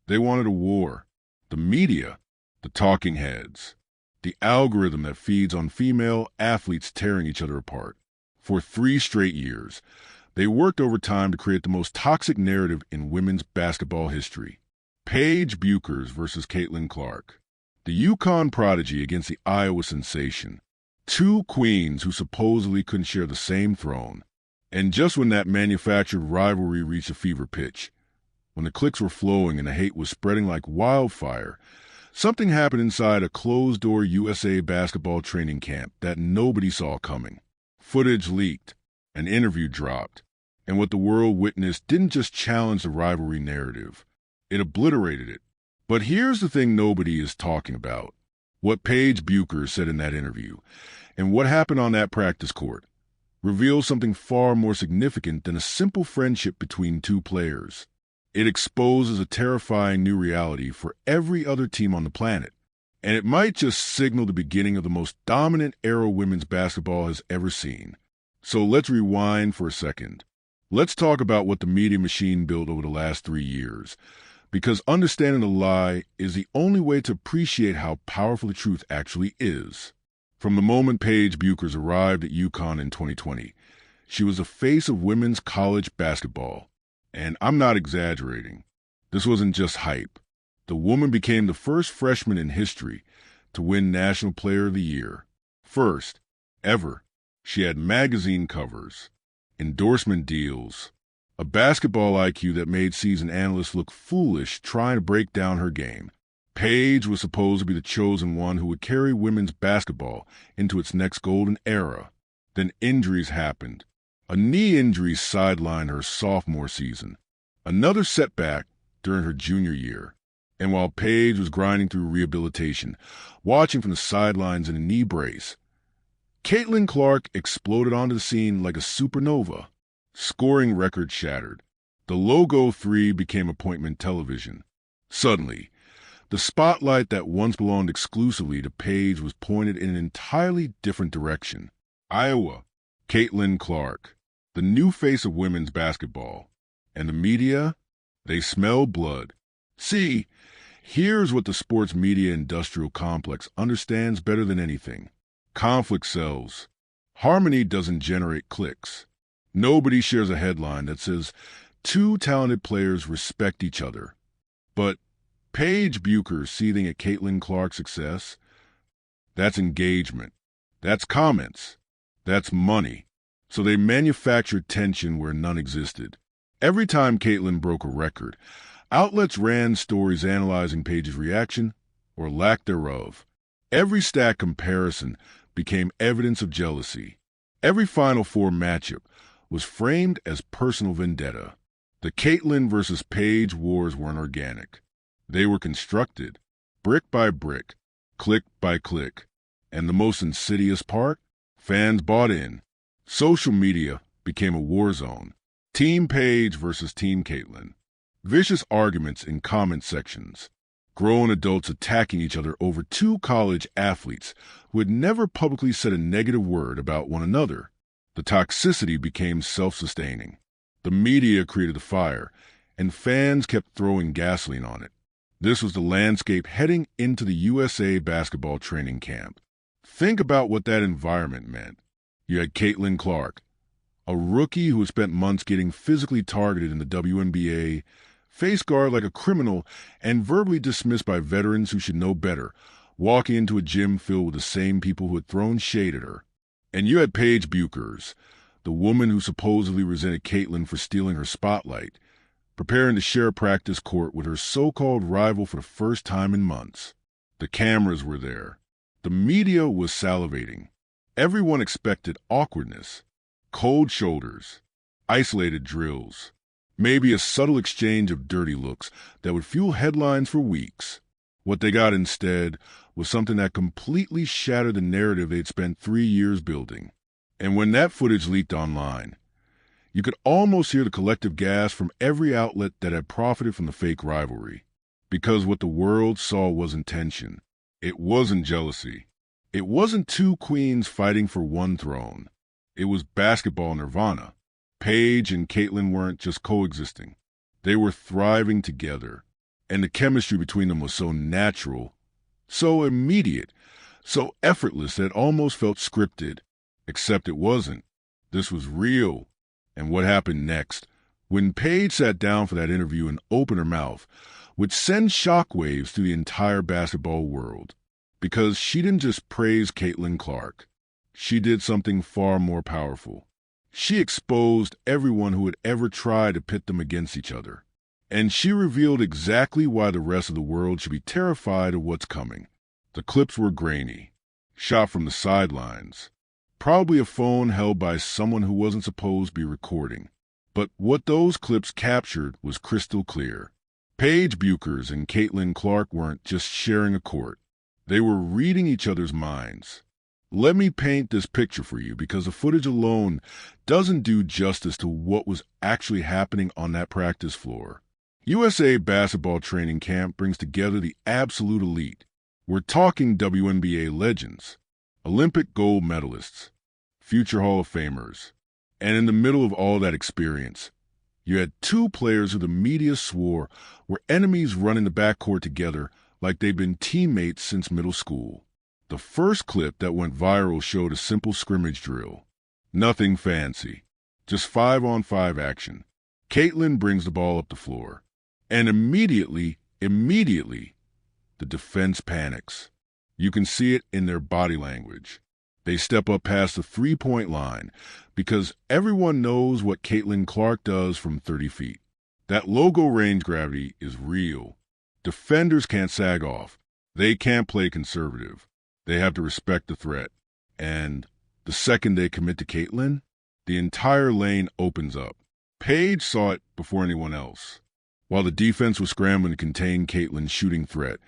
They wanted a war. The media, the talking heads, the algorithm that feeds on female athletes tearing each other apart. For 3 straight years, they worked overtime to create the most toxic narrative in women's basketball history. Paige Bueckers versus Caitlin Clark. The UConn prodigy against the Iowa sensation. 2 queens who supposedly couldn't share the same throne. And just when that manufactured rivalry reached a fever pitch, when the clicks were flowing and the hate was spreading like wildfire, something happened inside a closed-door USA basketball training camp that nobody saw coming. Footage leaked, an interview dropped, and what the world witnessed didn't just challenge the rivalry narrative, it obliterated it. But here's the thing nobody is talking about. What Paige Bueckers said in that interview, and what happened on that practice court, reveals something far more significant than a simple friendship between 2 players. It exposes a terrifying new reality for every other team on the planet, and it might just signal the beginning of the most dominant era women's basketball has ever seen. So let's rewind for a second. Let's talk about what the media machine built over the last 3 years, because understanding the lie is the only way to appreciate how powerful the truth actually is. From the moment Paige Bueckers arrived at UConn in 2020, she was the face of women's college basketball. And I'm not exaggerating. This wasn't just hype. The woman became the first freshman in history to win National Player of the Year. First, ever. She had magazine covers, endorsement deals, a basketball IQ that made seasoned analysts look foolish trying to break down her game. Paige was supposed to be the chosen one who would carry women's basketball into its next golden era. Then injuries happened. A knee injury sidelined her sophomore season. Another setback during her junior year. And while Paige was grinding through rehabilitation, watching from the sidelines in a knee brace, Caitlin Clark exploded onto the scene like a supernova. Scoring records shattered. The logo 3 became appointment television. Suddenly, the spotlight that once belonged exclusively to Paige was pointed in an entirely different direction. Iowa, Caitlin Clark, the new face of women's basketball. And the media? They smell blood. See, here's what the sports media industrial complex understands better than anything. Conflict sells. Harmony doesn't generate clicks. Nobody shares a headline that says 2 talented players respect each other. But Paige Bueckers seething at Caitlin Clark's success, that's engagement. That's comments. That's money. So they manufactured tension where none existed. Every time Caitlin broke a record, outlets ran stories analyzing Paige's reaction or lack thereof. Every stat comparison became evidence of jealousy. Every Final Four matchup was framed as personal vendetta. The Caitlin versus Paige wars weren't organic. They were constructed, brick by brick, click by click. And the most insidious part? Fans bought in. Social media became a war zone. Team Paige versus Team Caitlin. Vicious arguments in comment sections. Grown adults attacking each other over 2 college athletes who had never publicly said a negative word about one another. The toxicity became self-sustaining. The media created the fire, and fans kept throwing gasoline on it. This was the landscape heading into the USA basketball training camp. Think about what that environment meant. You had Caitlin Clark, a rookie who had spent months getting physically targeted in the WNBA, face guard like a criminal, and verbally dismissed by veterans who should know better, walking into a gym filled with the same people who had thrown shade at her. And you had Paige Bueckers, the woman who supposedly resented Caitlin for stealing her spotlight, preparing to share a practice court with her so-called rival for the first time in months. The cameras were there. The media was salivating. Everyone expected awkwardness, cold shoulders, isolated drills, maybe a subtle exchange of dirty looks that would fuel headlines for weeks. What they got instead was something that completely shattered the narrative they'd spent 3 years building. And when that footage leaked online, you could almost hear the collective gasp from every outlet that had profited from the fake rivalry. Because what the world saw wasn't tension. It wasn't jealousy. It wasn't 2 queens fighting for one throne. It was basketball nirvana. Paige and Caitlin weren't just coexisting. They were thriving together. And the chemistry between them was so natural, so immediate, so effortless that it almost felt scripted. Except it wasn't. This was real. And what happened next? When Paige sat down for that interview and opened her mouth, would send shockwaves through the entire basketball world. Because she didn't just praise Caitlin Clark. She did something far more powerful. She exposed everyone who had ever tried to pit them against each other. And she revealed exactly why the rest of the world should be terrified of what's coming. The clips were grainy, shot from the sidelines. Probably a phone held by someone who wasn't supposed to be recording. But what those clips captured was crystal clear. Paige Bueckers and Caitlin Clark weren't just sharing a court. They were reading each other's minds. Let me paint this picture for you because the footage alone doesn't do justice to what was actually happening on that practice floor. USA basketball training camp brings together the absolute elite. We're talking WNBA legends, Olympic gold medalists, future Hall of Famers. And in the middle of all that experience, you had two players who the media swore were enemies running the backcourt together like they'd been teammates since middle school. The first clip that went viral showed a simple scrimmage drill. Nothing fancy, just 5-on-5 action. Caitlin brings the ball up the floor. And immediately, the defense panics. You can see it in their body language. They step up past the three-point line because everyone knows what Caitlin Clark does from 30 feet. That logo range gravity is real. Defenders can't sag off. They can't play conservative. They have to respect the threat. And the second they commit to Caitlin, the entire lane opens up. Paige saw it before anyone else. While the defense was scrambling to contain Caitlin's shooting threat,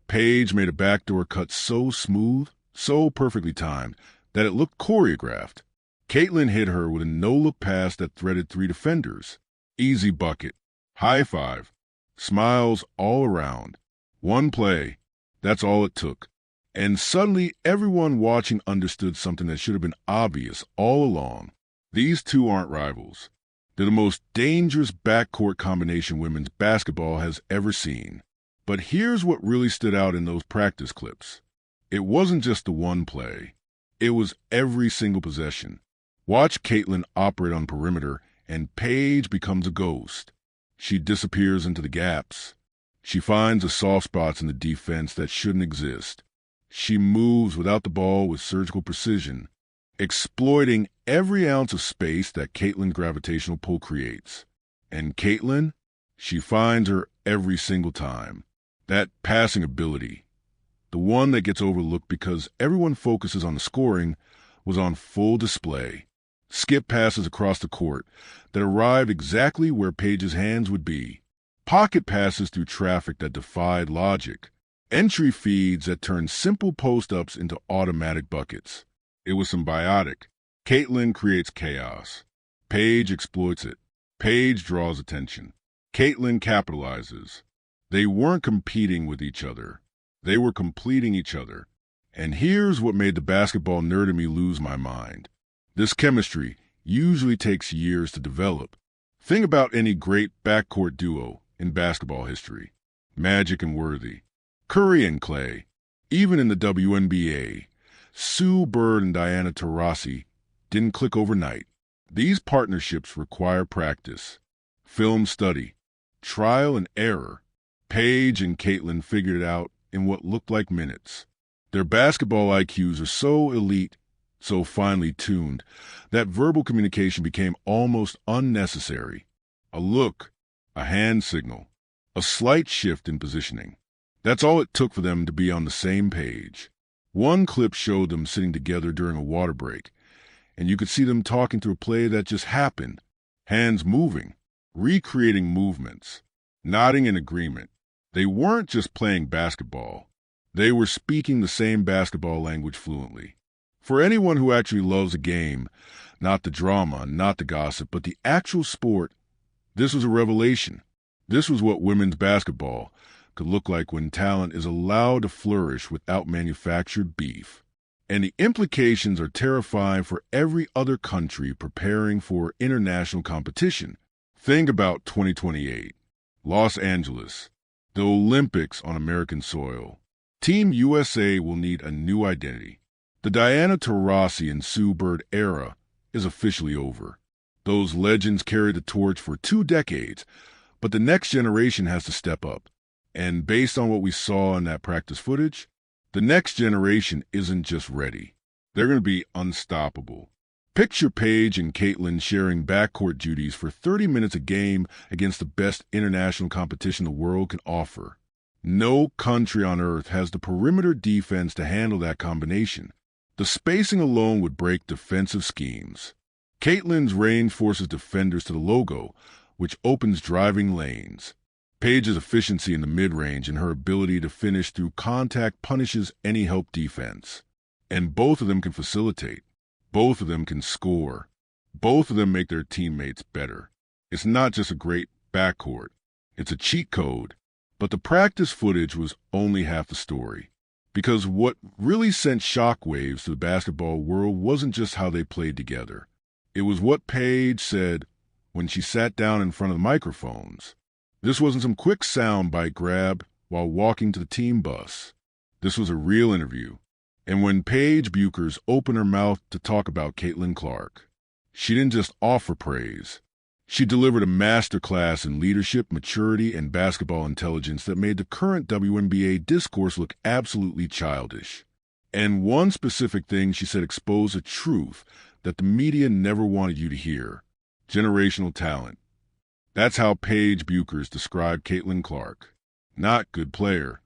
Paige made a backdoor cut so smooth, so perfectly timed, that it looked choreographed. Caitlin hit her with a no-look pass that threaded three defenders. Easy bucket. High five. Smiles all around. One play. That's all it took. And suddenly, everyone watching understood something that should have been obvious all along. These two aren't rivals. They're the most dangerous backcourt combination women's basketball has ever seen. But here's what really stood out in those practice clips. It wasn't just the one play. It was every single possession. Watch Caitlin operate on perimeter, and Paige becomes a ghost. She disappears into the gaps. She finds the soft spots in the defense that shouldn't exist. She moves without the ball with surgical precision, exploiting every ounce of space that Caitlin's gravitational pull creates. And Caitlin, she finds her every single time. That passing ability, the one that gets overlooked because everyone focuses on the scoring, was on full display. Skip passes across the court that arrived exactly where Paige's hands would be. Pocket passes through traffic that defied logic. Entry feeds that turned simple post-ups into automatic buckets. It was symbiotic. Caitlin creates chaos. Paige exploits it. Paige draws attention. Caitlin capitalizes. They weren't competing with each other. They were completing each other. And here's what made the basketball nerd in me lose my mind. This chemistry usually takes years to develop. Think about any great backcourt duo in basketball history. Magic and Worthy. Curry and Clay. Even in the WNBA, Sue Bird and Diana Taurasi didn't click overnight. These partnerships require practice, film study, trial and error. Paige and Caitlin figured it out in what looked like minutes. Their basketball IQs are so elite, so finely tuned, that verbal communication became almost unnecessary. A look, a hand signal, a slight shift in positioning. That's all it took for them to be on the same page. One clip showed them sitting together during a water break, and you could see them talking through a play that just happened. Hands moving, recreating movements, nodding in agreement. They weren't just playing basketball. They were speaking the same basketball language fluently. For anyone who actually loves a game, not the drama, not the gossip, but the actual sport, this was a revelation. This was what women's basketball could look like when talent is allowed to flourish without manufactured beef. And the implications are terrifying for every other country preparing for international competition. Think about 2028, Los Angeles. The Olympics on American soil. Team USA will need a new identity. The Diana Taurasi and Sue Bird era is officially over. Those legends carried the torch for 2 decades, but the next generation has to step up. And based on what we saw in that practice footage, the next generation isn't just ready. They're going to be unstoppable. Picture Paige and Caitlin sharing backcourt duties for 30 minutes a game against the best international competition the world can offer. No country on earth has the perimeter defense to handle that combination. The spacing alone would break defensive schemes. Caitlin's range forces defenders to the logo, which opens driving lanes. Paige's efficiency in the mid-range and her ability to finish through contact punishes any help defense. And both of them can facilitate. Both of them can score. Both of them make their teammates better. It's not just a great backcourt. It's a cheat code. But the practice footage was only half the story. Because what really sent shockwaves to the basketball world wasn't just how they played together. It was what Paige said when she sat down in front of the microphones. This wasn't some quick soundbite grab while walking to the team bus. This was a real interview. And when Paige Bueckers opened her mouth to talk about Caitlin Clark, she didn't just offer praise. She delivered a masterclass in leadership, maturity, and basketball intelligence that made the current WNBA discourse look absolutely childish. And one specific thing she said exposed a truth that the media never wanted you to hear: generational talent. That's how Paige Bueckers described Caitlin Clark. Not good player,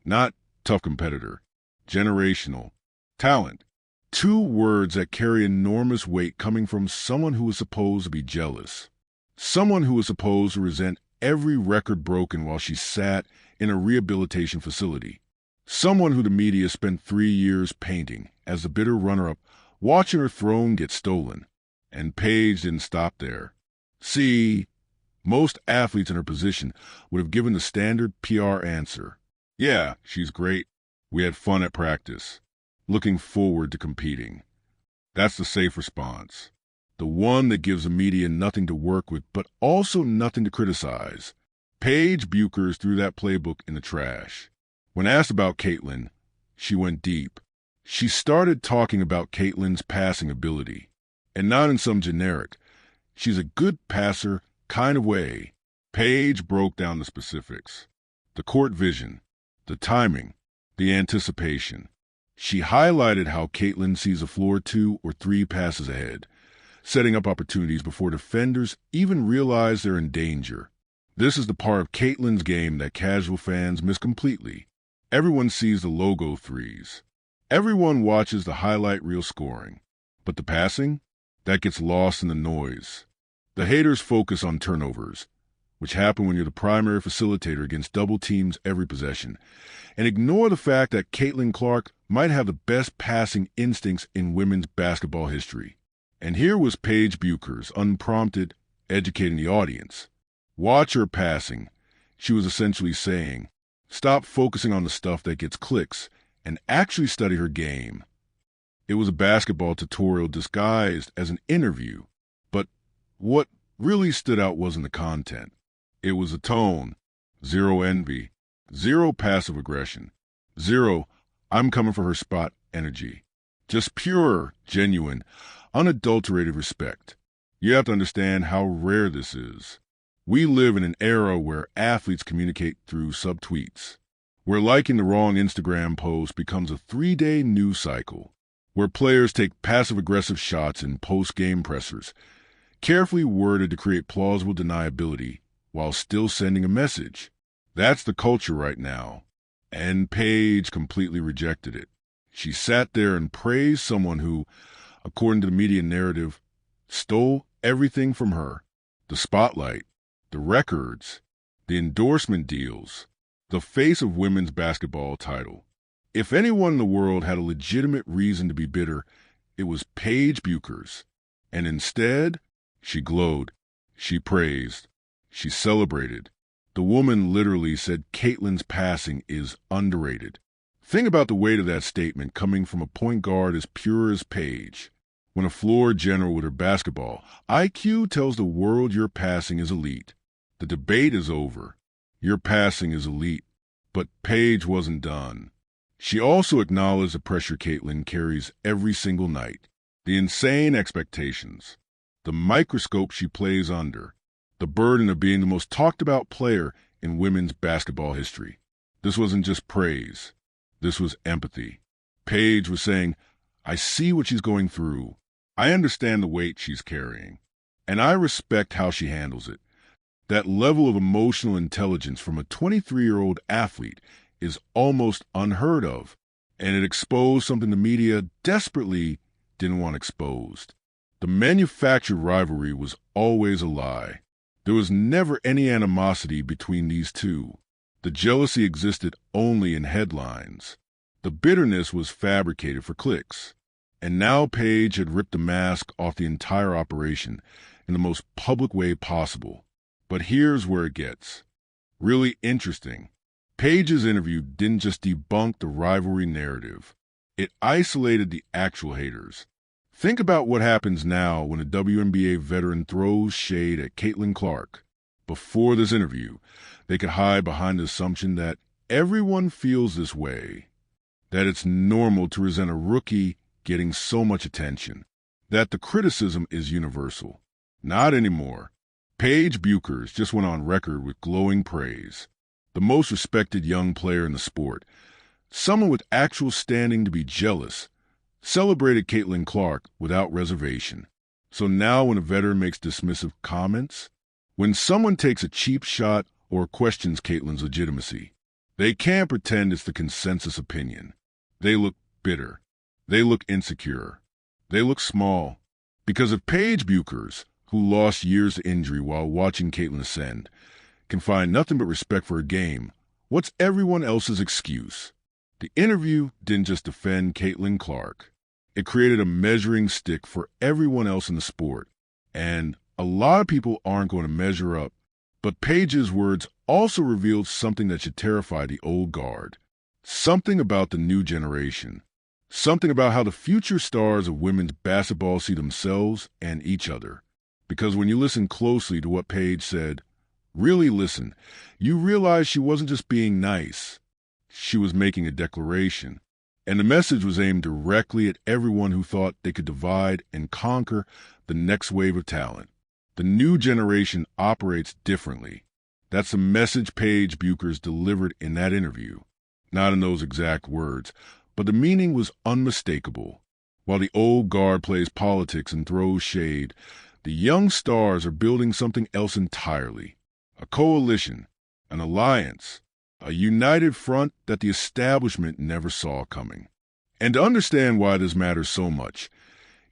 not tough competitor. Generational talent. 2 words that carry enormous weight coming from someone who is supposed to be jealous. Someone who is supposed to resent every record broken while she sat in a rehabilitation facility. Someone who the media spent 3 years painting as the bitter runner-up, watching her throne get stolen. And Paige didn't stop there. See, most athletes in her position would have given the standard PR answer. Yeah, she's great. We had fun at practice. Looking forward to competing. That's the safe response. The one that gives the media nothing to work with, but also nothing to criticize. Paige Bueckers threw that playbook in the trash. When asked about Caitlin, she went deep. She started talking about Caitlin's passing ability. And not in some generic, she's a good passer kind of way. Paige broke down the specifics. The court vision, the timing, the anticipation. She highlighted how Caitlin sees a floor 2 or 3 passes ahead, setting up opportunities before defenders even realize they're in danger. This is the part of Caitlin's game that casual fans miss completely. Everyone sees the logo threes. Everyone watches the highlight reel scoring. But the passing? That gets lost in the noise. The haters focus on turnovers, which happen when you're the primary facilitator against double teams every possession, and ignore the fact that Caitlin Clark might have the best passing instincts in women's basketball history. And here was Paige Bueckers, unprompted, educating the audience. Watch her passing. She was essentially saying, stop focusing on the stuff that gets clicks and actually study her game. It was a basketball tutorial disguised as an interview. But what really stood out wasn't the content. It was the tone. 0 envy. 0 passive aggression. 0, I'm coming for her spot energy. Just pure, genuine, unadulterated respect. You have to understand how rare this is. We live in an era where athletes communicate through subtweets, where liking the wrong Instagram post becomes a 3-day news cycle, where players take passive-aggressive shots in post-game pressers, carefully worded to create plausible deniability while still sending a message. That's the culture right now, and Paige completely rejected it. She sat there and praised someone who, according to the media narrative, stole everything from her: the spotlight, the records, the endorsement deals, the face of women's basketball title. If anyone in the world had a legitimate reason to be bitter, it was Paige Bueckers. And instead, she glowed, she praised, she celebrated. The woman literally said Caitlin's passing is underrated. Think about the weight of that statement coming from a point guard as pure as Paige. When a floor general with her basketball IQ tells the world your passing is elite, the debate is over. Your passing is elite. But Paige wasn't done. She also acknowledged the pressure Caitlin carries every single night, the insane expectations, the microscope she plays under, the burden of being the most talked about player in women's basketball history. This wasn't just praise. This was empathy. Paige was saying, I see what she's going through. I understand the weight she's carrying. And I respect how she handles it. That level of emotional intelligence from a 23-year-old athlete is almost unheard of, and it exposed something the media desperately didn't want exposed. The manufactured rivalry was always a lie. There was never any animosity between these two. The jealousy existed only in headlines. The bitterness was fabricated for clicks. And now Paige had ripped the mask off the entire operation in the most public way possible. But here's where it gets really interesting. Paige's interview didn't just debunk the rivalry narrative. It isolated the actual haters. Think about what happens now when a WNBA veteran throws shade at Caitlin Clark. Before this interview, they could hide behind the assumption that everyone feels this way, that it's normal to resent a rookie getting so much attention, that the criticism is universal. Not anymore. Paige Bueckers just went on record with glowing praise. The most respected young player in the sport, someone with actual standing to be jealous, celebrated Caitlin Clark without reservation. So now when a veteran makes dismissive comments, when someone takes a cheap shot or questions Caitlin's legitimacy, they can't pretend it's the consensus opinion. They look bitter. They look insecure. They look small. Because if Paige Bueckers, who lost years to injury while watching Caitlin ascend, can find nothing but respect for her game, what's everyone else's excuse? The interview didn't just defend Caitlin Clark. It created a measuring stick for everyone else in the sport. And a lot of people aren't going to measure up. But Paige's words also revealed something that should terrify the old guard. Something about the new generation. Something about how the future stars of women's basketball see themselves and each other. Because when you listen closely to what Paige said, really listen, you realize she wasn't just being nice. She was making a declaration. And the message was aimed directly at everyone who thought they could divide and conquer the next wave of talent. The new generation operates differently. That's the message Paige Bueckers delivered in that interview. Not in those exact words, but the meaning was unmistakable. While the old guard plays politics and throws shade, the young stars are building something else entirely. A coalition, an alliance, a united front that the establishment never saw coming. And to understand why this matters so much,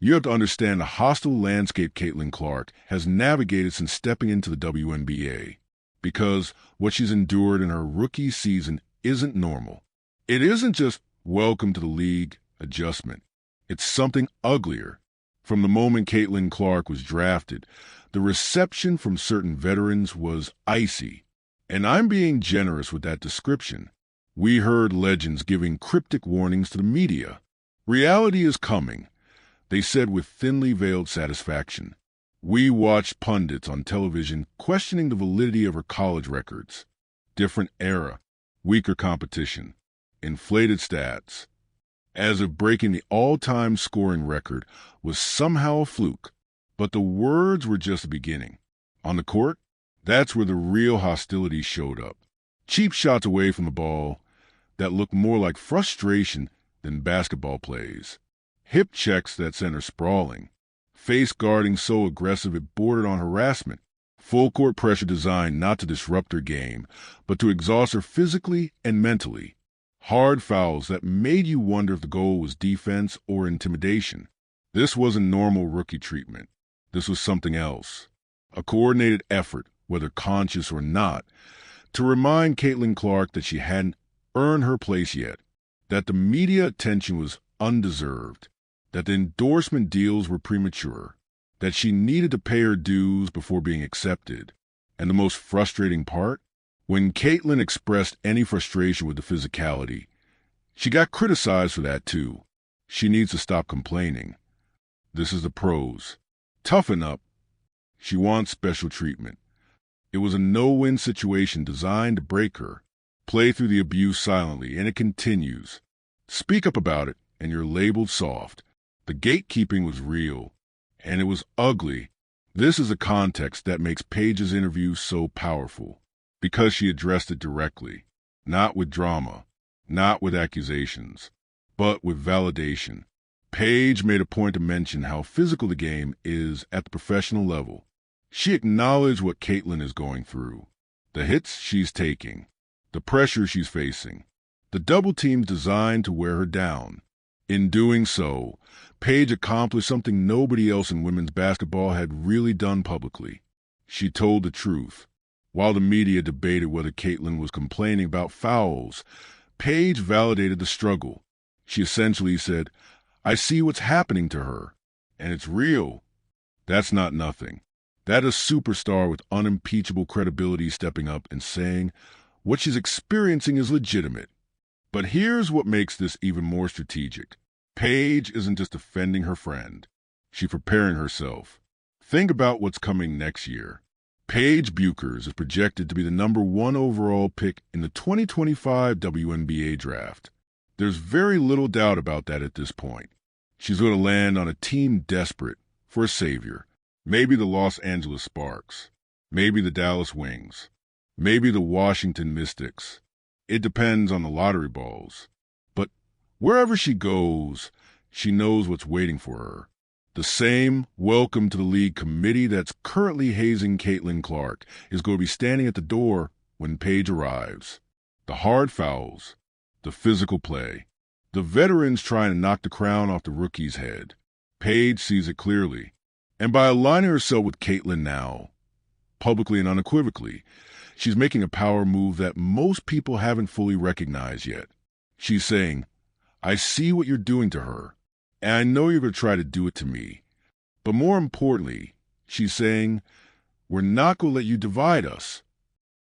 you have to understand the hostile landscape Caitlin Clark has navigated since stepping into the WNBA. Because what she's endured in her rookie season isn't normal. It isn't just welcome to the league adjustment. It's something uglier. From the moment Caitlin Clark was drafted, the reception from certain veterans was icy. And I'm being generous with that description. We heard legends giving cryptic warnings to the media. Reality is coming, they said with thinly veiled satisfaction. We watched pundits on television questioning the validity of her college records. Different era, weaker competition, inflated stats. As if breaking the all-time scoring record was somehow a fluke. But the words were just the beginning. On the court, that's where the real hostility showed up. Cheap shots away from the ball that looked more like frustration than basketball plays. Hip checks that sent her sprawling. Face guarding so aggressive it bordered on harassment. Full court pressure designed not to disrupt her game, but to exhaust her physically and mentally. Hard fouls that made you wonder if the goal was defense or intimidation. This wasn't normal rookie treatment. This was something else. A coordinated effort, whether conscious or not, to remind Caitlin Clark that she hadn't earned her place yet, that the media attention was undeserved, that the endorsement deals were premature, that she needed to pay her dues before being accepted. And the most frustrating part? When Caitlin expressed any frustration with the physicality, she got criticized for that too. She needs to stop complaining. This is the pros. Toughen up. She wants special treatment. It was a no-win situation designed to break her. Play through the abuse silently, and it continues. Speak up about it, and you're labeled soft. The gatekeeping was real, and it was ugly. This is a context that makes Paige's interview so powerful, because she addressed it directly, not with drama, not with accusations, but with validation. Paige made a point to mention how physical the game is at the professional level. She acknowledged what Caitlin is going through, the hits she's taking, the pressure she's facing, the double teams designed to wear her down. In doing so, Paige accomplished something nobody else in women's basketball had really done publicly. She told the truth. While the media debated whether Caitlin was complaining about fouls, Paige validated the struggle. She essentially said, "I see what's happening to her, and it's real." That's not nothing. That is a superstar with unimpeachable credibility stepping up and saying what she's experiencing is legitimate. But here's what makes this even more strategic. Paige isn't just defending her friend. She's preparing herself. Think about what's coming next year. Paige Bueckers is projected to be the #1 overall pick in the 2025 WNBA draft. There's very little doubt about that at this point. She's going to land on a team desperate for a savior. Maybe the Los Angeles Sparks. Maybe the Dallas Wings. Maybe the Washington Mystics. It depends on the lottery balls. But wherever she goes, she knows what's waiting for her. The same welcome to the league committee that's currently hazing Caitlin Clark is going to be standing at the door when Paige arrives. The hard fouls, the physical play, the veterans trying to knock the crown off the rookie's head. Paige sees it clearly. And by aligning herself with Caitlin now, publicly and unequivocally, she's making a power move that most people haven't fully recognized yet. She's saying, "I see what you're doing to her, and I know you're going to try to do it to me." But more importantly, she's saying, "We're not going to let you divide us."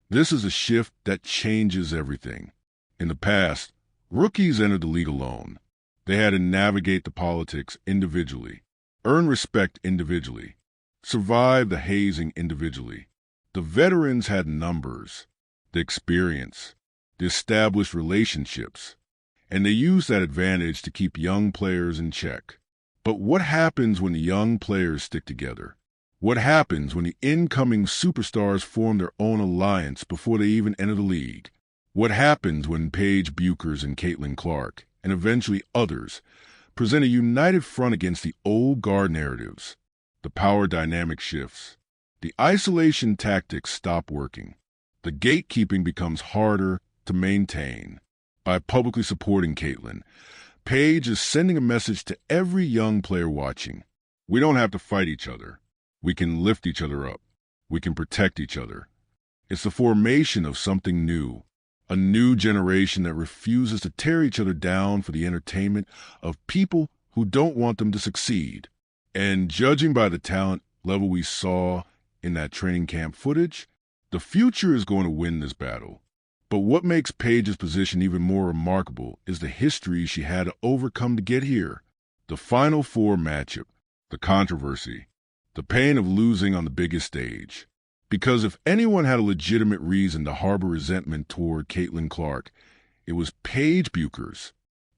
This is a shift that changes everything. In the past, rookies entered the league alone. They had to navigate the politics individually, earn respect individually, survive the hazing individually. The veterans had numbers, the experience, the established relationships, and they used that advantage to keep young players in check. But what happens when the young players stick together? What happens when the incoming superstars form their own alliance before they even enter the league? What happens when Paige Bueckers and Caitlin Clark, and eventually others, present a united front against the old guard narratives? The power dynamic shifts. The isolation tactics stop working. The gatekeeping becomes harder to maintain. By publicly supporting Caitlin, Paige is sending a message to every young player watching. We don't have to fight each other. We can lift each other up. We can protect each other. It's the formation of something new, a new generation that refuses to tear each other down for the entertainment of people who don't want them to succeed. And judging by the talent level we saw in that training camp footage, the future is going to win this battle. But what makes Paige's position even more remarkable is the history she had to overcome to get here. The Final Four matchup, the controversy, the pain of losing on the biggest stage. Because if anyone had a legitimate reason to harbor resentment toward Caitlin Clark, it was Paige Bueckers.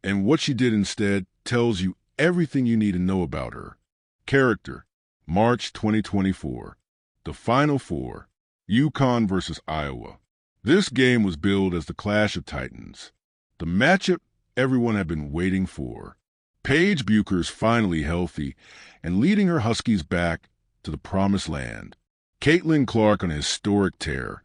And what she did instead tells you everything you need to know about her. Character, March 2024. The Final Four, UConn versus Iowa. This game was billed as the Clash of Titans, the matchup everyone had been waiting for. Paige Bueckers finally healthy and leading her Huskies back to the promised land. Caitlin Clark on a historic tear,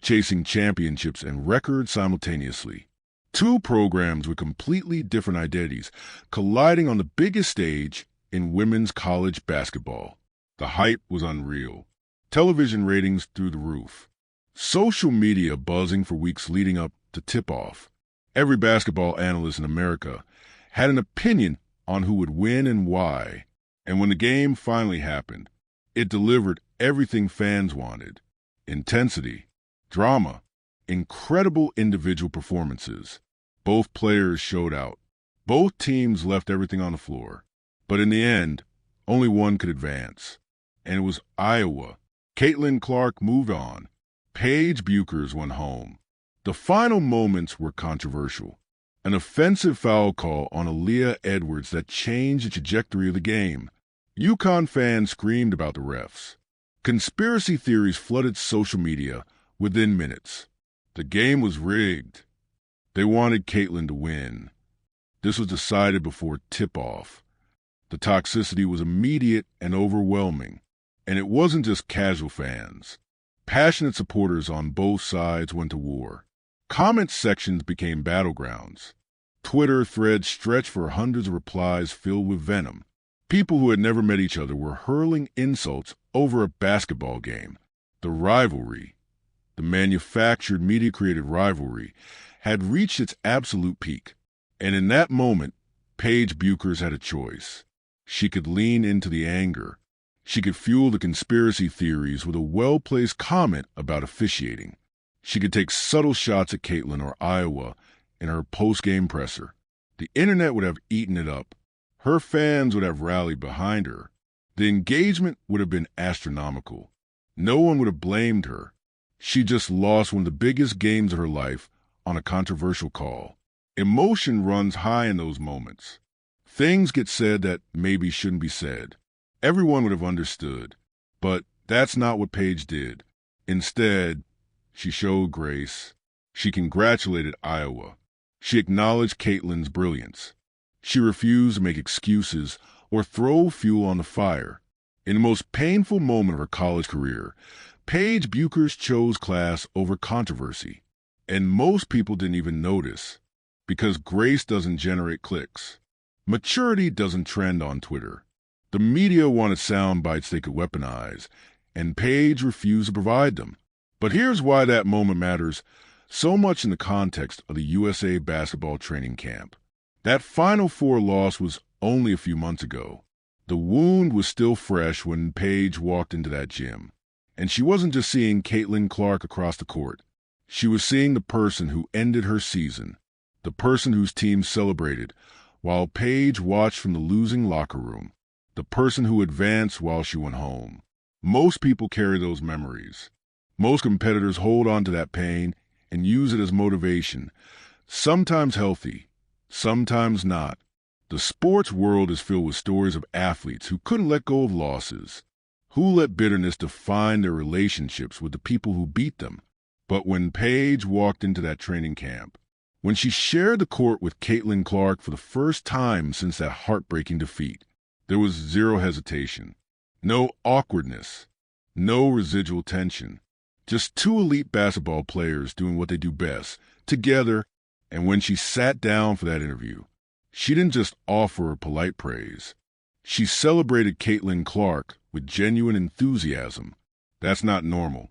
chasing championships and records simultaneously. Two programs with completely different identities colliding on the biggest stage in women's college basketball. The hype was unreal. Television ratings through the roof. Social media buzzing for weeks leading up to tip-off. Every basketball analyst in America had an opinion on who would win and why. And when the game finally happened, it delivered everything fans wanted. Intensity, drama, incredible individual performances. Both players showed out. Both teams left everything on the floor. But in the end, only one could advance. And it was Iowa. Caitlin Clark moved on. Paige Bueckers went home. The final moments were controversial. An offensive foul call on Aaliyah Edwards that changed the trajectory of the game. UConn fans screamed about the refs. Conspiracy theories flooded social media within minutes. The game was rigged. They wanted Caitlin to win. This was decided before tip-off. The toxicity was immediate and overwhelming. And it wasn't just casual fans. Passionate supporters on both sides went to war. Comment sections became battlegrounds. Twitter threads stretched for hundreds of replies filled with venom. People who had never met each other were hurling insults over a basketball game. The rivalry, the manufactured, media-created rivalry, had reached its absolute peak. And in that moment, Paige Bueckers had a choice. She could lean into the anger. She could fuel the conspiracy theories with a well-placed comment about officiating. She could take subtle shots at Caitlin or Iowa in her post-game presser. The internet would have eaten it up. Her fans would have rallied behind her. The engagement would have been astronomical. No one would have blamed her. She just lost one of the biggest games of her life on a controversial call. Emotion runs high in those moments. Things get said that maybe shouldn't be said. Everyone would have understood. But that's not what Paige did. Instead, she showed grace. She congratulated Iowa. She acknowledged Caitlin's brilliance. She refused to make excuses or throw fuel on the fire. In the most painful moment of her college career, Paige Bueckers chose class over controversy. And most people didn't even notice, because grace doesn't generate clicks. Maturity doesn't trend on Twitter. The media wanted sound bites they could weaponize, and Paige refused to provide them. But here's why that moment matters so much in the context of the USA basketball training camp. That Final Four loss was only a few months ago. The wound was still fresh when Paige walked into that gym. And she wasn't just seeing Caitlin Clark across the court. She was seeing the person who ended her season, the person whose team celebrated, while Paige watched from the losing locker room, the person who advanced while she went home. Most people carry those memories. Most competitors hold on to that pain and use it as motivation, sometimes healthy, sometimes not. The sports world is filled with stories of athletes who couldn't let go of losses, who let bitterness define their relationships with the people who beat them. But when Paige walked into that training camp, when she shared the court with Caitlin Clark for the first time since that heartbreaking defeat, there was zero hesitation, no awkwardness, no residual tension. Just two elite basketball players doing what they do best, together. And when she sat down for that interview, she didn't just offer polite praise. She celebrated Caitlin Clark with genuine enthusiasm. That's not normal.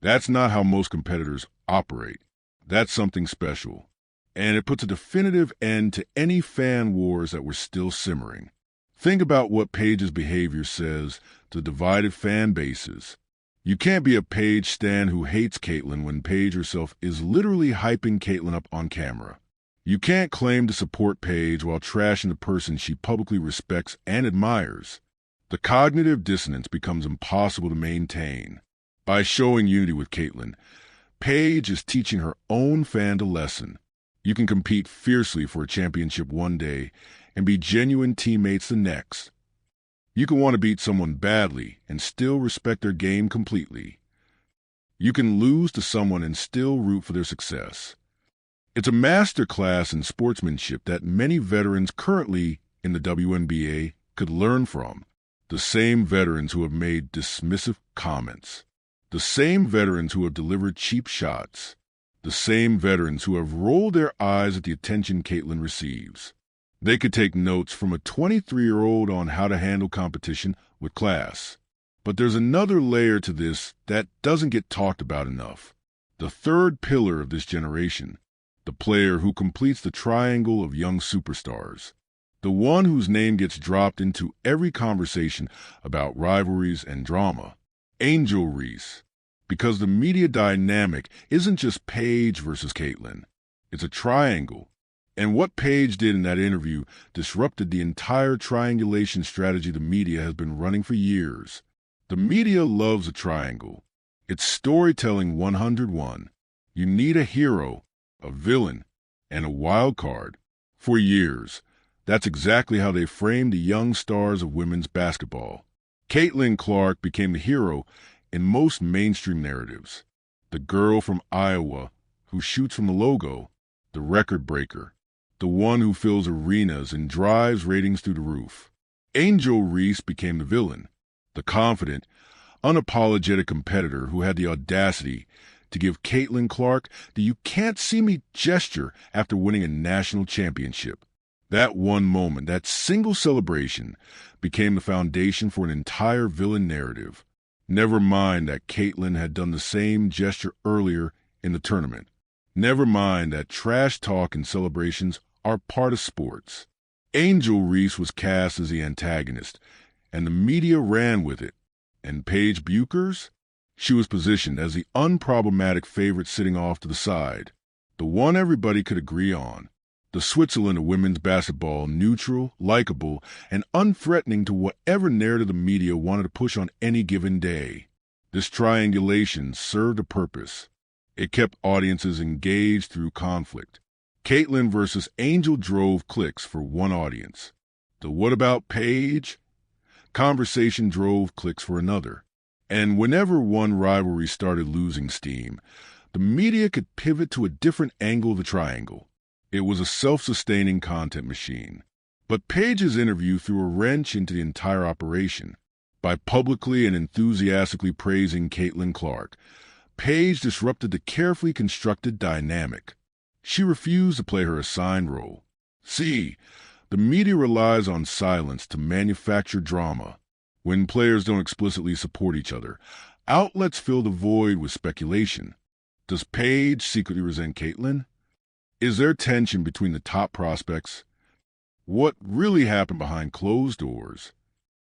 That's not how most competitors operate. That's something special. And it puts a definitive end to any fan wars that were still simmering. Think about what Paige's behavior says to divided fan bases. You can't be a Paige stan who hates Caitlin when Paige herself is literally hyping Caitlin up on camera. You can't claim to support Paige while trashing the person she publicly respects and admires. The cognitive dissonance becomes impossible to maintain. By showing unity with Caitlin, Paige is teaching her own fan a lesson. You can compete fiercely for a championship one day and be genuine teammates the next. You can want to beat someone badly and still respect their game completely. You can lose to someone and still root for their success. It's a master class in sportsmanship that many veterans currently in the WNBA could learn from. The same veterans who have made dismissive comments. The same veterans who have delivered cheap shots. The same veterans who have rolled their eyes at the attention Caitlin receives. They could take notes from a 23-year-old on how to handle competition with class. But there's another layer to this that doesn't get talked about enough. The third pillar of this generation, the player who completes the triangle of young superstars. The one whose name gets dropped into every conversation about rivalries and drama. Angel Reese. Because the media dynamic isn't just Paige versus Caitlin. It's a triangle. And what Paige did in that interview disrupted the entire triangulation strategy the media has been running for years. The media loves a triangle. It's storytelling 101. You need a hero, a villain, and a wild card. For years, that's exactly how they framed the young stars of women's basketball. Caitlin Clark became the hero in most mainstream narratives. The girl from Iowa who shoots from the logo, the record breaker, the one who fills arenas and drives ratings through the roof. Angel Reese became the villain, the confident, unapologetic competitor who had the audacity to give Caitlin Clark the "you can't see me" gesture after winning a national championship. That one moment, that single celebration, became the foundation for an entire villain narrative. Never mind that Caitlin had done the same gesture earlier in the tournament. Never mind that trash talk and celebrations are part of sports. Angel Reese was cast as the antagonist, and the media ran with it. And Paige Bueckers? She was positioned as the unproblematic favorite sitting off to the side, the one everybody could agree on. The Switzerland of women's basketball, neutral, likable, and unthreatening to whatever narrative the media wanted to push on any given day. This triangulation served a purpose. It kept audiences engaged through conflict. Caitlin versus Angel drove clicks for one audience. The "what about Paige" conversation drove clicks for another. And whenever one rivalry started losing steam, the media could pivot to a different angle of the triangle. It was a self-sustaining content machine. But Paige's interview threw a wrench into the entire operation. By publicly and enthusiastically praising Caitlin Clark, Paige disrupted the carefully constructed dynamic. She refused to play her assigned role. See, the media relies on silence to manufacture drama. When players don't explicitly support each other, outlets fill the void with speculation. Does Paige secretly resent Caitlin? Is there tension between the top prospects? What really happened behind closed doors?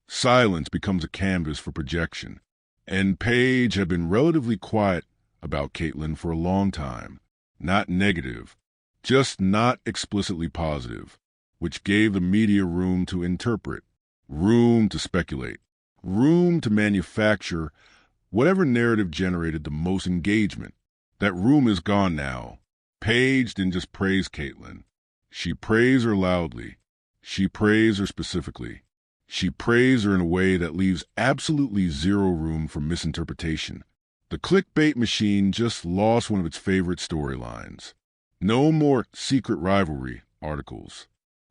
Silence becomes a canvas for projection. And Paige had been relatively quiet about Caitlin for a long time. Not negative, just not explicitly positive, which gave the media room to interpret, room to speculate, room to manufacture whatever narrative generated the most engagement. That room is gone now. Paige didn't just praise Caitlin. She praised her loudly. She praised her specifically. She praised her in a way that leaves absolutely zero room for misinterpretation. The clickbait machine just lost one of its favorite storylines. No more secret rivalry articles.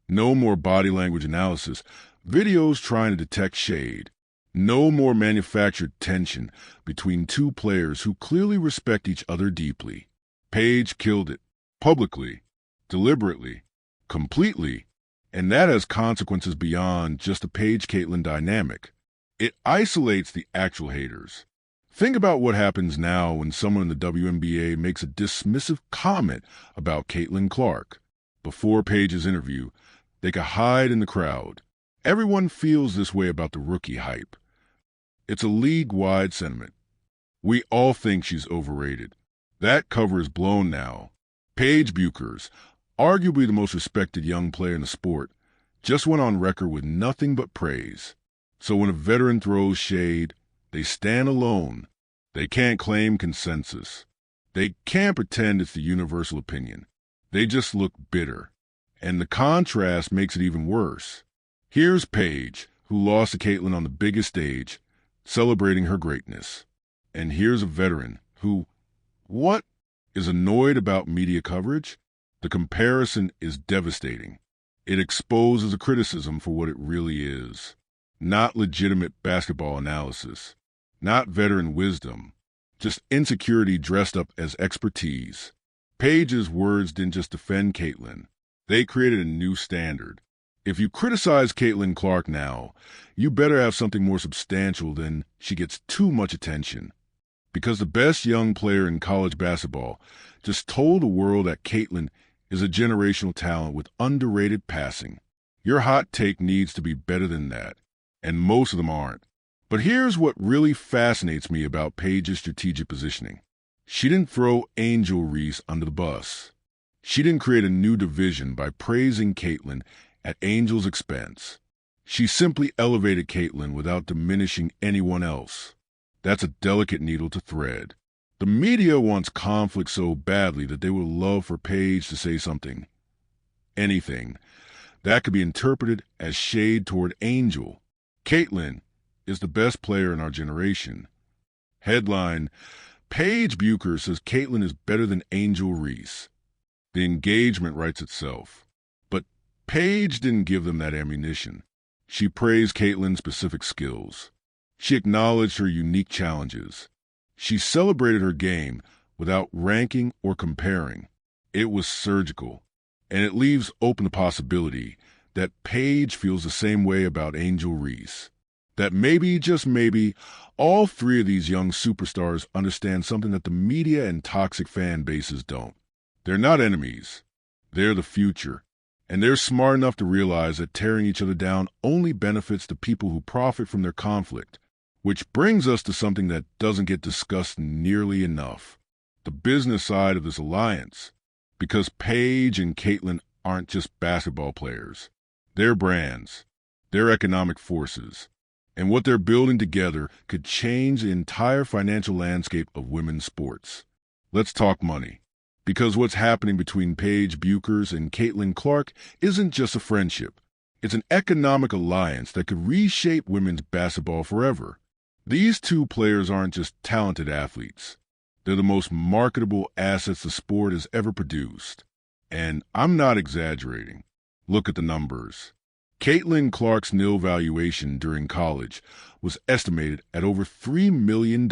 No more body language analysis, videos trying to detect shade. No more manufactured tension between two players who clearly respect each other deeply. Paige killed it. Publicly. Deliberately. Completely. And that has consequences beyond just the Paige-Caitlin dynamic. It isolates the actual haters. Think about what happens now when someone in the WNBA makes a dismissive comment about Caitlin Clark. Before Paige's interview, they could hide in the crowd. Everyone feels this way about the rookie hype. It's a league-wide sentiment. We all think she's overrated. That cover is blown now. Paige Bueckers, arguably the most respected young player in the sport, just went on record with nothing but praise. So when a veteran throws shade, they stand alone. They can't claim consensus. They can't pretend it's the universal opinion. They just look bitter. And the contrast makes it even worse. Here's Paige, who lost to Caitlin on the biggest stage, celebrating her greatness. And here's a veteran who, is annoyed about media coverage? The comparison is devastating. It exposes a criticism for what it really is. Not legitimate basketball analysis. Not veteran wisdom. Just insecurity dressed up as expertise. Paige's words didn't just defend Caitlin. They created a new standard. If you criticize Caitlin Clark now, you better have something more substantial than "she gets too much attention." Because the best young player in college basketball just told the world that Caitlin is a generational talent with underrated passing. Your hot take needs to be better than that, and most of them aren't. But here's what really fascinates me about Paige's strategic positioning. She didn't throw Angel Reese under the bus. She didn't create a new division by praising Caitlin at Angel's expense. She simply elevated Caitlin without diminishing anyone else. That's a delicate needle to thread. The media wants conflict so badly that they would love for Paige to say something, anything, that could be interpreted as shade toward Angel. Caitlin is the best player in our generation. Headline, Paige Bueckers says Caitlin is better than Angel Reese. The engagement writes itself. But Paige didn't give them that ammunition. She praised Caitlin's specific skills. She acknowledged her unique challenges. She celebrated her game without ranking or comparing. It was surgical, and it leaves open the possibility that Paige feels the same way about Angel Reese. That maybe, just maybe, all three of these young superstars understand something that the media and toxic fan bases don't. They're not enemies. They're the future. And they're smart enough to realize that tearing each other down only benefits the people who profit from their conflict. Which brings us to something that doesn't get discussed nearly enough. The business side of this alliance. Because Paige and Caitlin aren't just basketball players. They're brands. They're economic forces. And what they're building together could change the entire financial landscape of women's sports. Let's talk money. Because what's happening between Paige Bueckers and Caitlin Clark isn't just a friendship. It's an economic alliance that could reshape women's basketball forever. These two players aren't just talented athletes. They're the most marketable assets the sport has ever produced. And I'm not exaggerating. Look at the numbers. Caitlin Clark's nil valuation during college was estimated at over $3 million.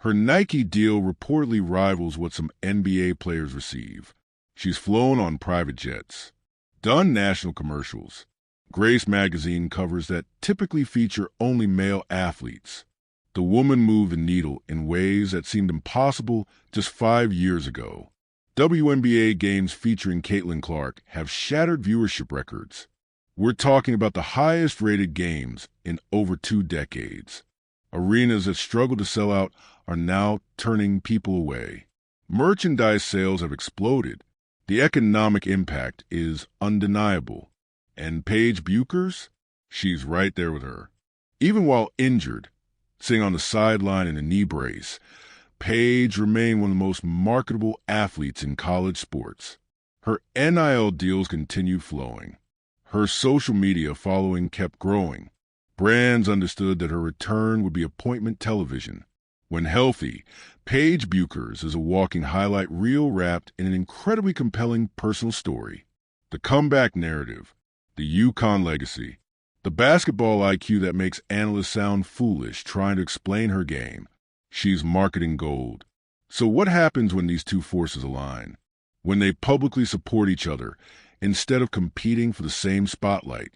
Her Nike deal reportedly rivals what some NBA players receive. She's flown on private jets, done national commercials. Grace magazine covers that typically feature only male athletes. The woman moved the needle in ways that seemed impossible just 5 years ago. WNBA games featuring Caitlin Clark have shattered viewership records. We're talking about the highest-rated games in over 2 decades. Arenas that struggle to sell out are now turning people away. Merchandise sales have exploded. The economic impact is undeniable. And Paige Bueckers? She's right there with her. Even while injured, sitting on the sideline in a knee brace, Paige remained one of the most marketable athletes in college sports. Her NIL deals continued flowing. Her social media following kept growing. Brands understood that her return would be appointment television. When healthy, Paige Bueckers is a walking highlight reel wrapped in an incredibly compelling personal story. The comeback narrative, the UConn legacy, the basketball IQ that makes analysts sound foolish trying to explain her game. She's marketing gold. So what happens when these two forces align? When they publicly support each other instead of competing for the same spotlight?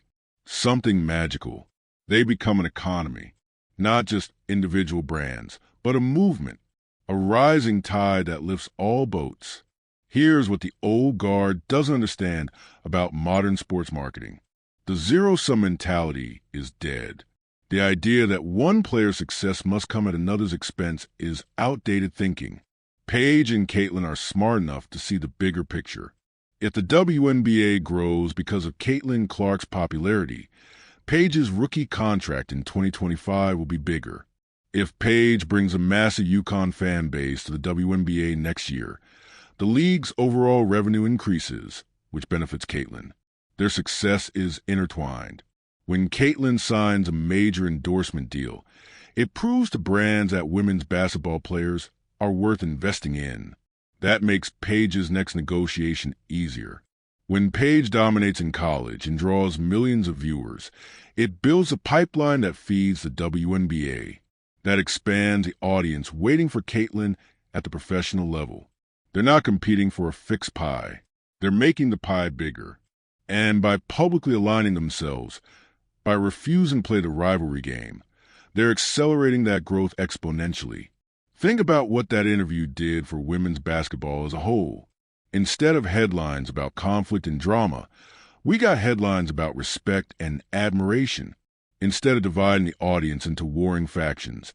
Something magical. They become an economy, not just individual brands, but a movement, a rising tide that lifts all boats. Here's what the old guard doesn't understand about modern sports marketing. The zero-sum mentality is dead. The idea that one player's success must come at another's expense is outdated thinking. Paige and Caitlin are smart enough to see the bigger picture. If the WNBA grows because of Caitlin Clark's popularity, Paige's rookie contract in 2025 will be bigger. If Paige brings a massive UConn fan base to the WNBA next year, the league's overall revenue increases, which benefits Caitlin. Their success is intertwined. When Caitlin signs a major endorsement deal, it proves to brands that women's basketball players are worth investing in. That makes Paige's next negotiation easier. When Paige dominates in college and draws millions of viewers, it builds a pipeline that feeds the WNBA, that expands the audience waiting for Caitlin at the professional level. They're not competing for a fixed pie. They're making the pie bigger. And by publicly aligning themselves, by refusing to play the rivalry game, they're accelerating that growth exponentially. Think about what that interview did for women's basketball as a whole. Instead of headlines about conflict and drama, we got headlines about respect and admiration. Instead of dividing the audience into warring factions,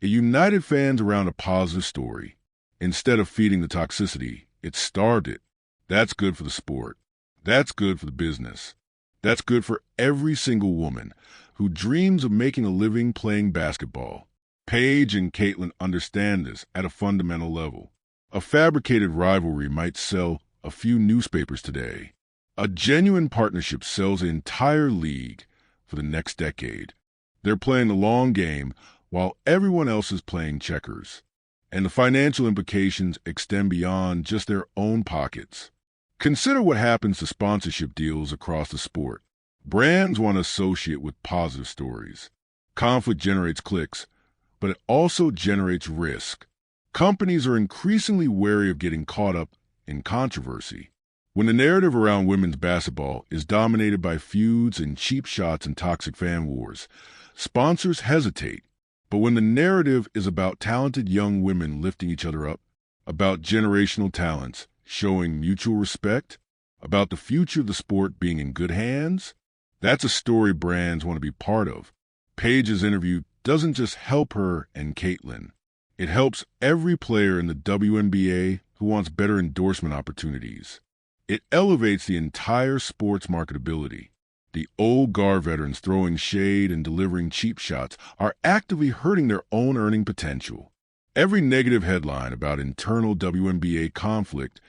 it united fans around a positive story. Instead of feeding the toxicity, it starved it. That's good for the sport. That's good for the business. That's good for every single woman who dreams of making a living playing basketball. Paige and Caitlin understand this at a fundamental level. A fabricated rivalry might sell a few newspapers today. A genuine partnership sells the entire league for the next decade. They're playing the long game while everyone else is playing checkers. And the financial implications extend beyond just their own pockets. Consider what happens to sponsorship deals across the sport. Brands want to associate with positive stories. Conflict generates clicks, but it also generates risk. Companies are increasingly wary of getting caught up in controversy. When the narrative around women's basketball is dominated by feuds and cheap shots and toxic fan wars, sponsors hesitate. But when the narrative is about talented young women lifting each other up, about generational talents showing mutual respect, about the future of the sport being in good hands, that's a story brands want to be part of. Paige's interview doesn't just help her and Caitlin. It helps every player in the WNBA who wants better endorsement opportunities. It elevates the entire sport's marketability. The old guard veterans throwing shade and delivering cheap shots are actively hurting their own earning potential. Every negative headline about internal WNBA conflict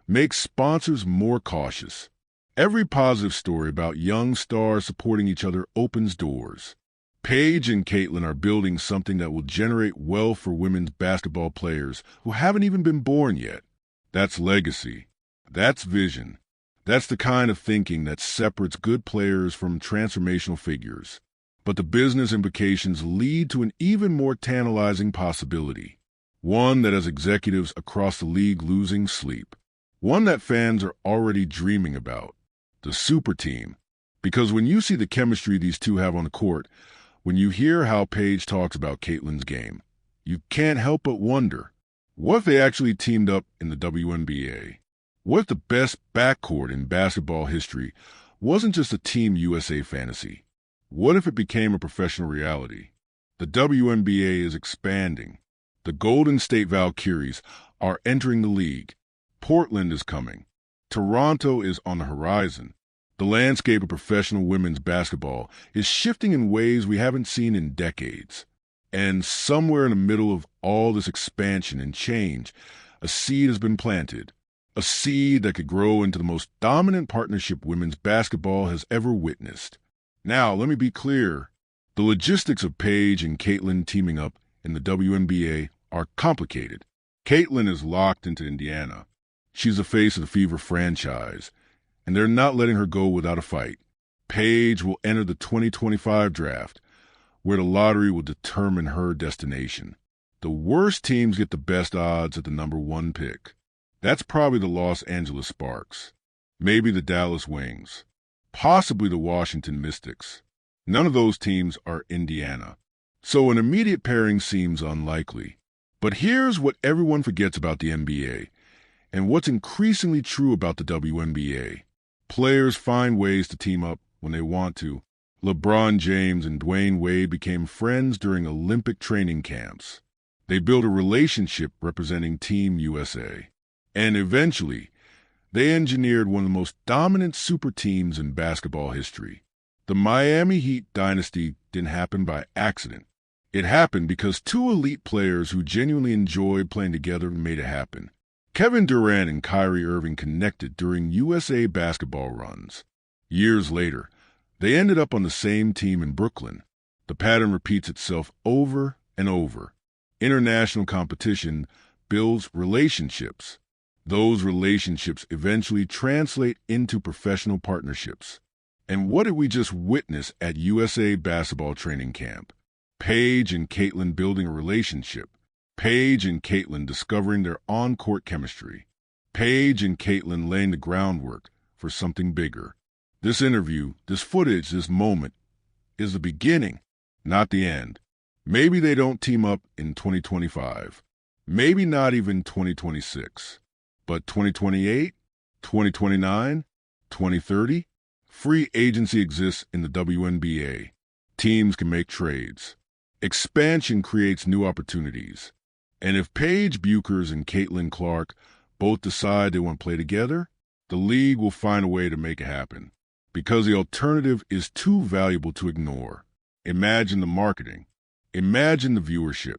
makes sponsors more cautious. Every positive story about young stars supporting each other opens doors. Paige and Caitlin are building something that will generate wealth for women's basketball players who haven't even been born yet. That's legacy. That's vision. That's the kind of thinking that separates good players from transformational figures. But the business implications lead to an even more tantalizing possibility. One that has executives across the league losing sleep. One that fans are already dreaming about. The super team. Because when you see the chemistry these two have on the court, when you hear how Paige talks about Caitlin's game, you can't help but wonder, what if they actually teamed up in the WNBA? What if the best backcourt in basketball history wasn't just a Team USA fantasy? What if it became a professional reality? The WNBA is expanding. The Golden State Valkyries are entering the league. Portland is coming. Toronto is on the horizon. The landscape of professional women's basketball is shifting in ways we haven't seen in decades. And somewhere in the middle of all this expansion and change, a seed has been planted. A seed that could grow into the most dominant partnership women's basketball has ever witnessed. Now, let me be clear. The logistics of Paige and Caitlin teaming up in the WNBA are complicated. Caitlin is locked into Indiana. She's the face of the Fever franchise, and they're not letting her go without a fight. Paige will enter the 2025 draft, where the lottery will determine her destination. The worst teams get the best odds at the number 1 pick. That's probably the Los Angeles Sparks, maybe the Dallas Wings, possibly the Washington Mystics. None of those teams are Indiana, so an immediate pairing seems unlikely. But here's what everyone forgets about the NBA, and what's increasingly true about the WNBA. Players find ways to team up when they want to. LeBron James and Dwayne Wade became friends during Olympic training camps. They built a relationship representing Team USA. And eventually, they engineered one of the most dominant super teams in basketball history. The Miami Heat dynasty didn't happen by accident. It happened because two elite players who genuinely enjoyed playing together made it happen. Kevin Durant and Kyrie Irving connected during USA basketball runs. Years later, they ended up on the same team in Brooklyn. The pattern repeats itself over and over. International competition builds relationships. Those relationships eventually translate into professional partnerships. And what did we just witness at USA basketball training camp? Paige and Caitlin building a relationship. Paige and Caitlin discovering their on-court chemistry. Paige and Caitlin laying the groundwork for something bigger. This interview, this footage, this moment is the beginning, not the end. Maybe they don't team up in 2025. Maybe not even 2026. But 2028, 2029, 2030, free agency exists in the WNBA. Teams can make trades. Expansion creates new opportunities. And if Paige Bueckers and Caitlin Clark both decide they want to play together, the league will find a way to make it happen. Because the alternative is too valuable to ignore. Imagine the marketing. Imagine the viewership.